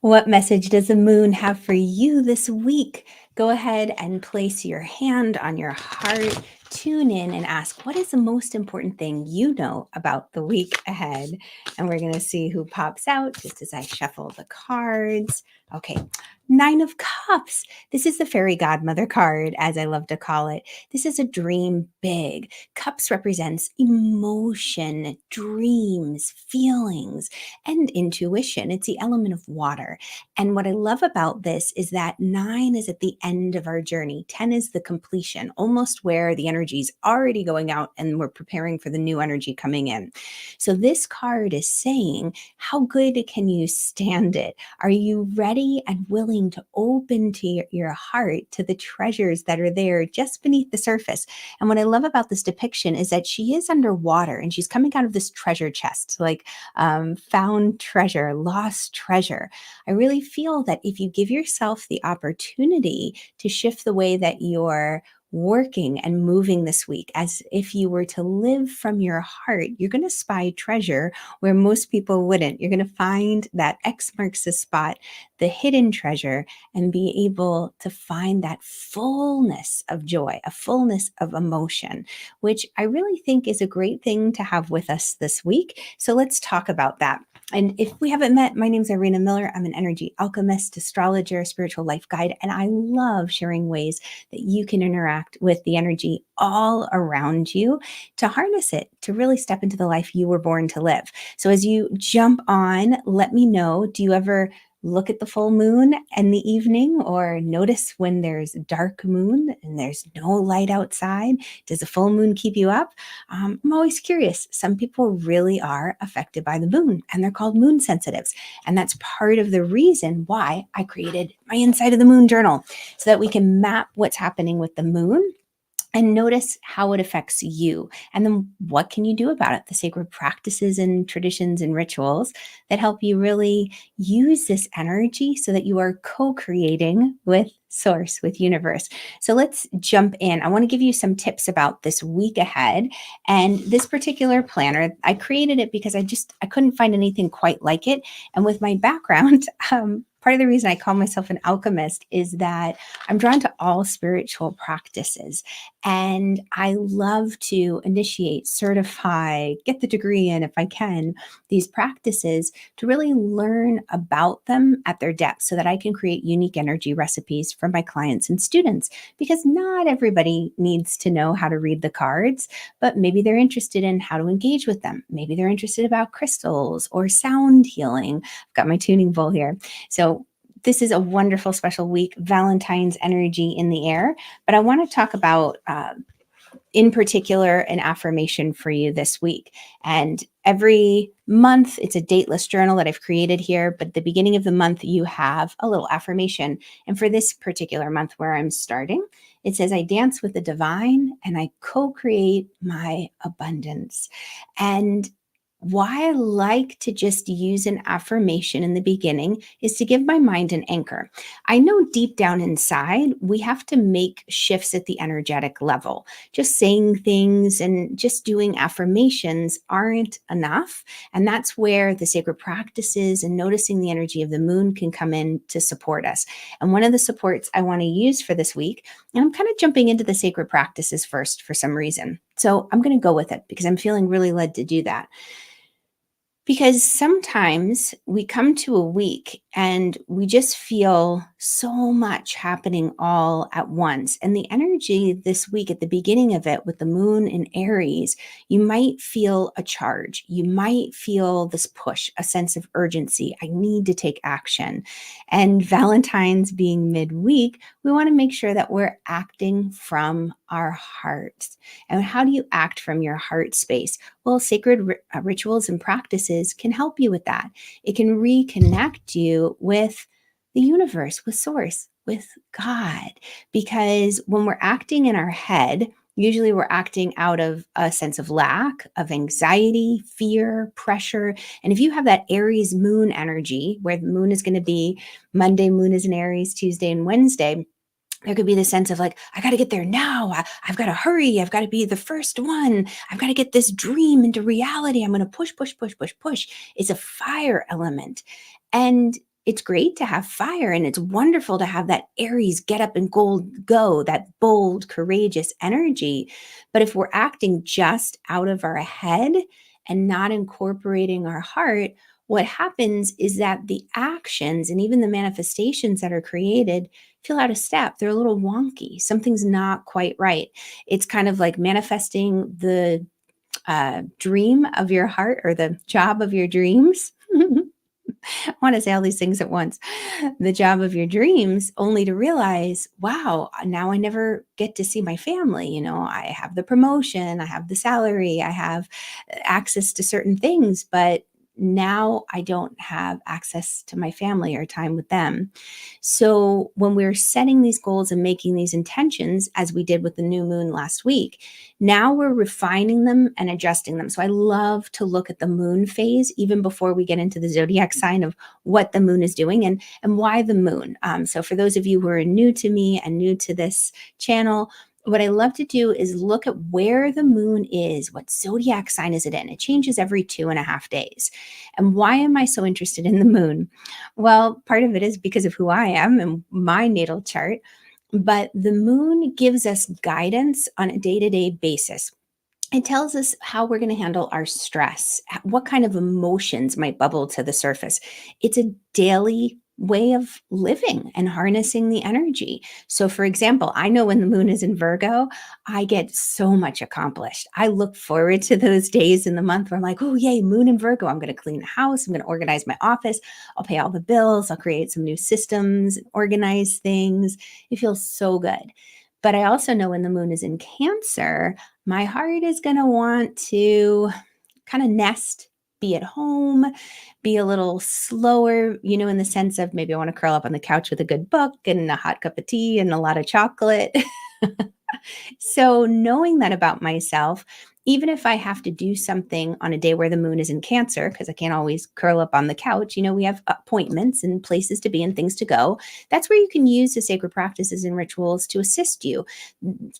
What message does the moon have for you this week? Go ahead and place your hand on your heart, tune in, and ask, what is the most important thing you know about the week ahead? And we're going to see who pops out just as I shuffle the cards. Okay, Nine of Cups. This is the fairy godmother card, as I love to call it. This is a dream big. Cups represents emotion, dreams, feelings, and intuition. It's the element of water. And what I love about this is that 9 is at the end of our journey, 10 is the completion, almost where the energy is already going out and we're preparing for the new energy coming in. So this card is saying, how good can you stand it? Are you ready and willing to open to your heart to the treasures that are there just beneath the surface? And what I love about this depiction is that she is underwater and she's coming out of this treasure chest, like found treasure, lost treasure. I really feel that if you give yourself the opportunity to shift the way that you're working and moving this week, as if you were to live from your heart, you're going to spy treasure where most people wouldn't. You're going to find that X marks the spot, the hidden treasure, and be able to find that fullness of joy, a fullness of emotion, which I really think is a great thing to have with us this week. So let's talk about that. And if we haven't met, my name is Irina Miller. I'm an energy alchemist, astrologer, spiritual life guide, and I love sharing ways that you can interact with the energy all around you to harness it, to really step into the life you were born to live. So as you jump on, let me know, do you ever look at the full moon in the evening or notice when there's dark moon and there's no light outside? Does the full moon keep you up? I'm always curious. Some people really are affected by the moon and they're called moon sensitives. And that's part of the reason why I created my Inside of the Moon journal, so that we can map what's happening with the moon and notice how it affects you. And then what can you do about it? The sacred practices and traditions and rituals that help you really use this energy so that you are co-creating with source, with universe. So let's jump in. I want to give you some tips about this week ahead. And this particular planner, I created it because I couldn't find anything quite like it. And with my background, part of the reason I call myself an alchemist is that I'm drawn to all spiritual practices. And I love to initiate, certify, get the degree in if I can, these practices to really learn about them at their depth so that I can create unique energy recipes for my clients and students. Because not everybody needs to know how to read the cards, but maybe they're interested in how to engage with them. Maybe they're interested about crystals or sound healing. I've got my tuning bowl here. So this is a wonderful special week, Valentine's energy in the air. But I want to talk about, in particular, an affirmation for you this week. And every month, it's a dateless journal that I've created here. But at the beginning of the month, you have a little affirmation. And for this particular month where I'm starting, it says, I dance with the divine and I co-create my abundance. And why I like to just use an affirmation in the beginning is to give my mind an anchor. I know deep down inside, we have to make shifts at the energetic level. Just saying things and just doing affirmations aren't enough. And that's where the sacred practices and noticing the energy of the moon can come in to support us. And one of the supports I want to use for this week, and I'm kind of jumping into the sacred practices first for some reason. So I'm going to go with it because I'm feeling really led to do that. Because sometimes we come to a week and we just feel so much happening all at once. And the energy this week at the beginning of it with the moon in Aries, you might feel a charge. You might feel this push, a sense of urgency. I need to take action. And Valentine's being midweek, we want to make sure that we're acting from our hearts. And how do you act from your heart space? Well, sacred rituals and practices can help you with that. It can reconnect you with the universe, with source, with God. Because when we're acting in our head, usually we're acting out of a sense of lack, of anxiety, fear, pressure. And if you have that Aries moon energy, where the moon is going to be Monday, moon is in Aries, Tuesday and Wednesday, there could be the sense of like, I got to get there now. I've got to hurry. I've got to be the first one. I've got to get this dream into reality. I'm going to push, push, push, push, push. It's a fire element. And it's great to have fire, and it's wonderful to have that Aries get up and go, that bold, courageous energy. But if we're acting just out of our head and not incorporating our heart, what happens is that the actions and even the manifestations that are created feel out of step. They're a little wonky. Something's not quite right. It's kind of like manifesting the dream of your heart or the job of your dreams. I want to say all these things at once. The job of your dreams, only to realize, wow, now I never get to see my family. I have the promotion, I have the salary, I have access to certain things, but now I don't have access to my family or time with them. So when we're setting these goals and making these intentions, as we did with the new moon last week, now we're refining them and adjusting them. So I love to look at the moon phase even before we get into the zodiac sign of what the moon is doing and why the moon. So for those of you who are new to me and new to this channel, what I love to do is look at where the moon is, what zodiac sign is it in. It changes every 2.5 days. And why am I so interested in the moon? Well, part of it is because of who I am and my natal chart, but the moon gives us guidance on a day-to-day basis. It tells us how we're going to handle our stress, what kind of emotions might bubble to the surface. It's a daily way of living and harnessing the energy. So, for example, I know when the moon is in Virgo, I get so much accomplished. I look forward to those days in the month where I'm like, oh, yay, moon in Virgo. I'm going to clean the house. I'm going to organize my office. I'll pay all the bills. I'll create some new systems, organize things. It feels so good. But I also know when the moon is in Cancer, my heart is going to want to kind of nest, be at home, be a little slower, in the sense of maybe I want to curl up on the couch with a good book and a hot cup of tea and a lot of chocolate. So knowing that about myself, even if I have to do something on a day where the moon is in Cancer, because I can't always curl up on the couch, we have appointments and places to be and things to go. That's where you can use the sacred practices and rituals to assist you.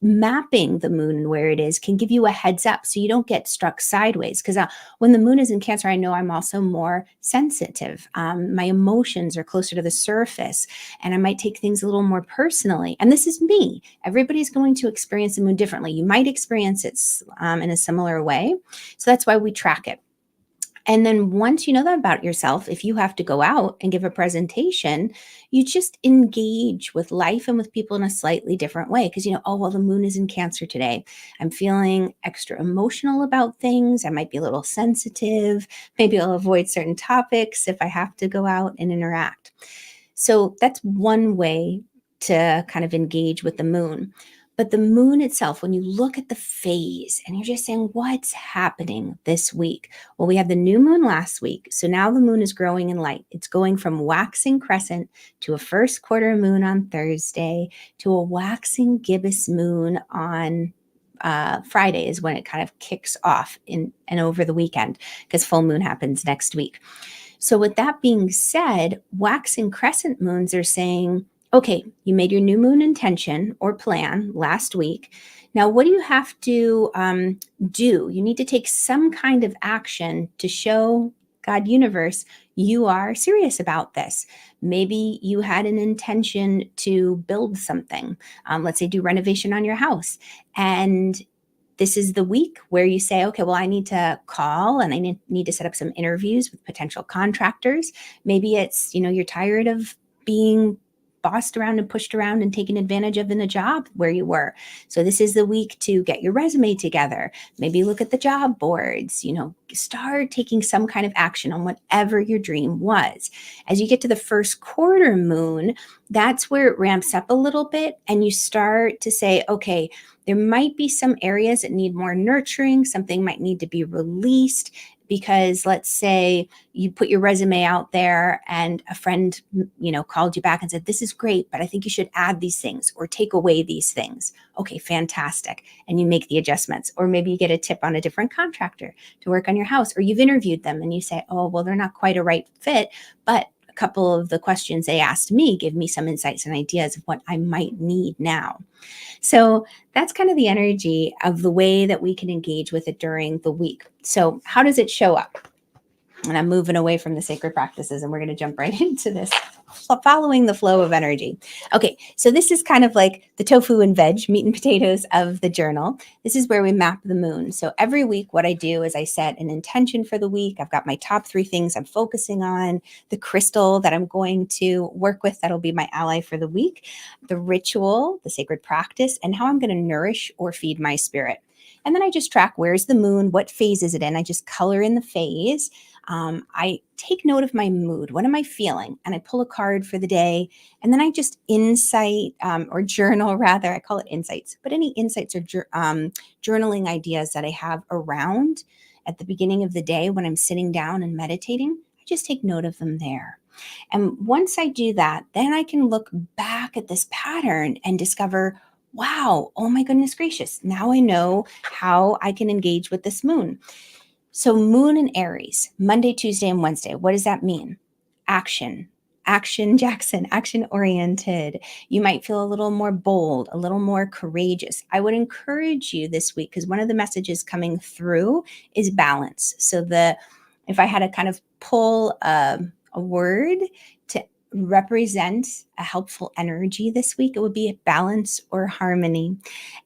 Mapping the moon where it is can give you a heads up so you don't get struck sideways. Because when the moon is in Cancer, I know I'm also more sensitive. My emotions are closer to the surface, and I might take things a little more personally. And this is me. Everybody's going to experience the moon differently. You might experience it in a similar way. So that's why we track it. And then once you know that about yourself, if you have to go out and give a presentation, you just engage with life and with people in a slightly different way. Because, oh, well, the moon is in Cancer today. I'm feeling extra emotional about things. I might be a little sensitive. Maybe I'll avoid certain topics if I have to go out and interact. So that's one way to kind of engage with the moon. But the moon itself, when you look at the phase and you're just saying, what's happening this week? Well, we had the new moon last week. So now the moon is growing in light. It's going from waxing crescent to a first quarter moon on Thursday to a waxing gibbous moon on Friday is when it kind of kicks off and over the weekend, because full moon happens next week. So with that being said, waxing crescent moons are saying, okay, you made your new moon intention or plan last week. Now, what do you have to do? You need to take some kind of action to show God, universe, you are serious about this. Maybe you had an intention to build something. Let's say do renovation on your house. And this is the week where you say, okay, well, I need to call and I need to set up some interviews with potential contractors. Maybe it's, you're tired of being bossed around and pushed around and taken advantage of in a job where you were. So this is the week to get your resume together. Maybe look at the job boards, start taking some kind of action on whatever your dream was. As you get to the first quarter moon, that's where it ramps up a little bit and you start to say, okay, there might be some areas that need more nurturing. Something might need to be released because let's say you put your resume out there and a friend, called you back and said, this is great, but I think you should add these things or take away these things. Okay, fantastic. And you make the adjustments. Or maybe you get a tip on a different contractor to work on your house, or you've interviewed them and you say, oh, well, they're not quite a right fit, but a couple of the questions they asked me give me some insights and ideas of what I might need now. So that's kind of the energy of the way that we can engage with it during the week. So how does it show up? And I'm moving away from the sacred practices, and we're going to jump right into this, following the flow of energy. Okay, so this is kind of like the tofu and veg, meat and potatoes of the journal. This is where we map the moon. So every week, what I do is I set an intention for the week. I've got my top 3 things I'm focusing on, the crystal that I'm going to work with that'll be my ally for the week, the ritual, the sacred practice, and how I'm going to nourish or feed my spirit. And then I just track, where's the moon, what phase is it in? I just color in the phase. I take note of my mood. What am I feeling? And I pull a card for the day. And then I just insight or journal, rather. I call it insights, but any insights or journaling ideas that I have around at the beginning of the day when I'm sitting down and meditating, I just take note of them there. And once I do that, then I can look back at this pattern and discover, wow, oh my goodness gracious, now I know how I can engage with this moon. So moon and Aries, Monday, Tuesday, and Wednesday. What does that mean? Action, Jackson, action oriented. You might feel a little more bold, a little more courageous. I would encourage you this week, because one of the messages coming through is balance. So if I had to kind of pull a word to represent a helpful energy this week, it would be balance or harmony.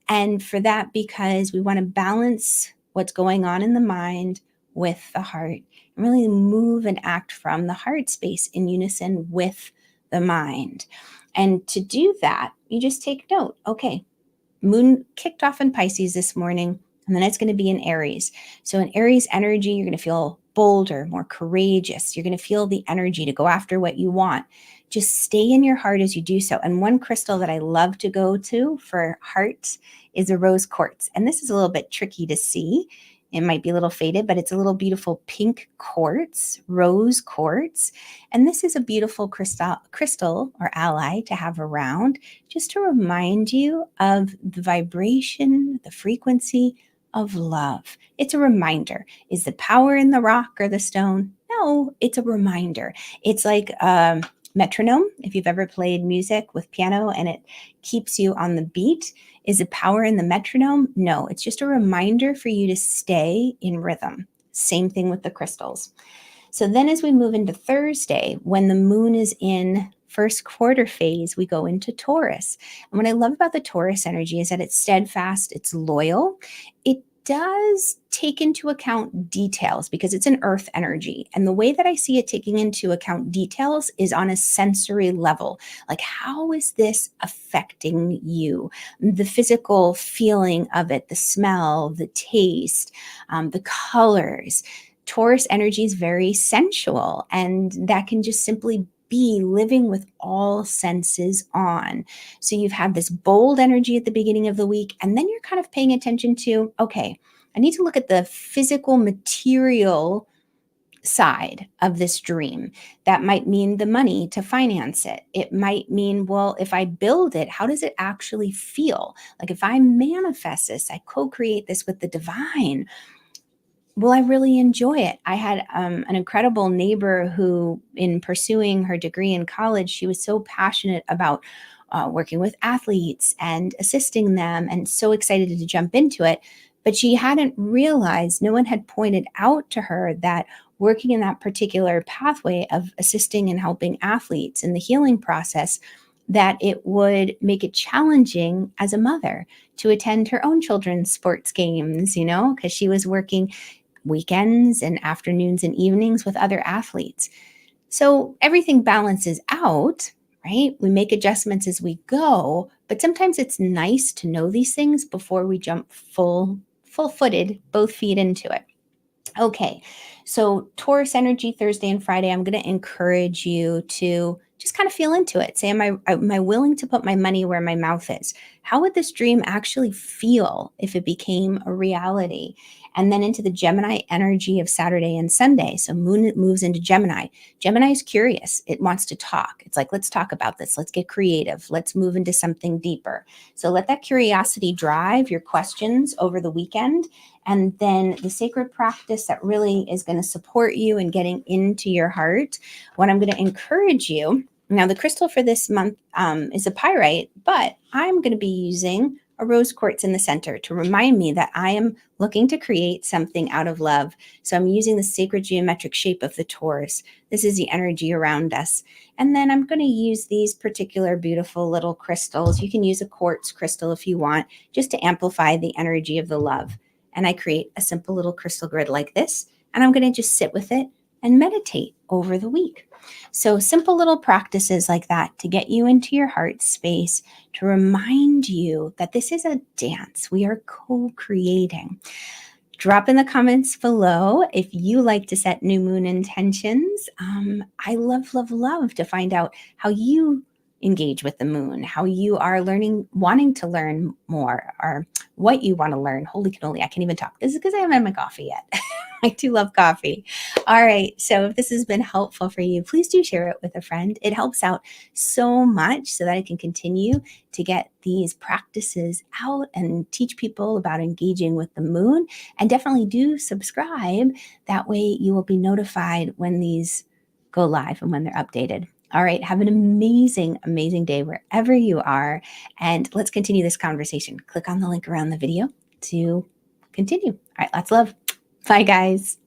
And for that, because we want to balance what's going on in the mind with the heart, and really move and act from the heart space in unison with the mind. And to do that, you just take note. Okay, moon kicked off in Pisces this morning, and then it's going to be in Aries. So in Aries energy, you're going to feel bolder, more courageous. You're going to feel the energy to go after what you want. Just stay in your heart as you do so. And one crystal that I love to go to for heart is a rose quartz. And this is a little bit tricky to see. It might be a little faded, but it's a little beautiful pink quartz, rose quartz. And this is a beautiful crystal or ally to have around, just to remind you of the vibration, the frequency of love. It's a reminder. Is the power in the rock or the stone? No, it's a reminder. It's like a metronome. If you've ever played music with piano and it keeps you on the beat, is the power in the metronome? No, it's just a reminder for you to stay in rhythm. Same thing with the crystals. So then as we move into Thursday, when the moon is in first quarter phase, we go into Taurus. And what I love about the Taurus energy is that it's steadfast, it's loyal. It does take into account details because it's an earth energy. And the way that I see it taking into account details is on a sensory level. Like, how is this affecting you? The physical feeling of it, the smell, the taste, the colors. Taurus energy is very sensual, and that can just simply be living with all senses on. So you've had this bold energy at the beginning of the week, and then you're kind of paying attention to, okay, I need to look at the physical material side of this dream. That might mean the money to finance it. It might mean, well, if I build it, how does it actually feel? Like if I manifest this, I co-create this with the divine, will I really enjoy it? I had an incredible neighbor who, in pursuing her degree in college, she was so passionate about working with athletes and assisting them and so excited to jump into it. But she hadn't realized, no one had pointed out to her that working in that particular pathway of assisting and helping athletes in the healing process, that it would make it challenging as a mother to attend her own children's sports games, because she was working weekends and afternoons and evenings with other athletes. So everything balances out, right? We make adjustments as we go, but sometimes it's nice to know these things before we jump full-footed, both feet into it. Okay, so Taurus energy Thursday and Friday, I'm going to encourage you to just kind of feel into it. Say, am I willing to put my money where my mouth is? How would this dream actually feel if it became a reality? And then into the Gemini energy of Saturday and Sunday. So moon moves into Gemini. Gemini is curious. It wants to talk. It's like, let's talk about this. Let's get creative. Let's move into something deeper. So let that curiosity drive your questions over the weekend. And then the sacred practice that really is going to support you in getting into your heart. What I'm going to encourage you, now the crystal for this month is a pyrite, but I'm going to be using a rose quartz in the center to remind me that I am looking to create something out of love. So I'm using the sacred geometric shape of the Taurus. This is the energy around us. And then I'm going to use these particular beautiful little crystals. You can use a quartz crystal if you want, just to amplify the energy of the love. And I create a simple little crystal grid like this, and I'm going to just sit with it and meditate over the week. So simple little practices like that to get you into your heart space, to remind you that this is a dance. We are co-creating. Drop in the comments below if you like to set new moon intentions. I love, love, love to find out how you engage with the moon, how you are learning, wanting to learn more, or what you want to learn. Holy cannoli, I can't even talk. This is because I haven't had my coffee yet. I do love coffee. All right. So if this has been helpful for you, please do share it with a friend. It helps out so much so that I can continue to get these practices out and teach people about engaging with the moon. And definitely do subscribe. That way you will be notified when these go live and when they're updated. All right. Have an amazing, amazing day wherever you are. And let's continue this conversation. Click on the link around the video to continue. All right. Lots of love. Bye, guys.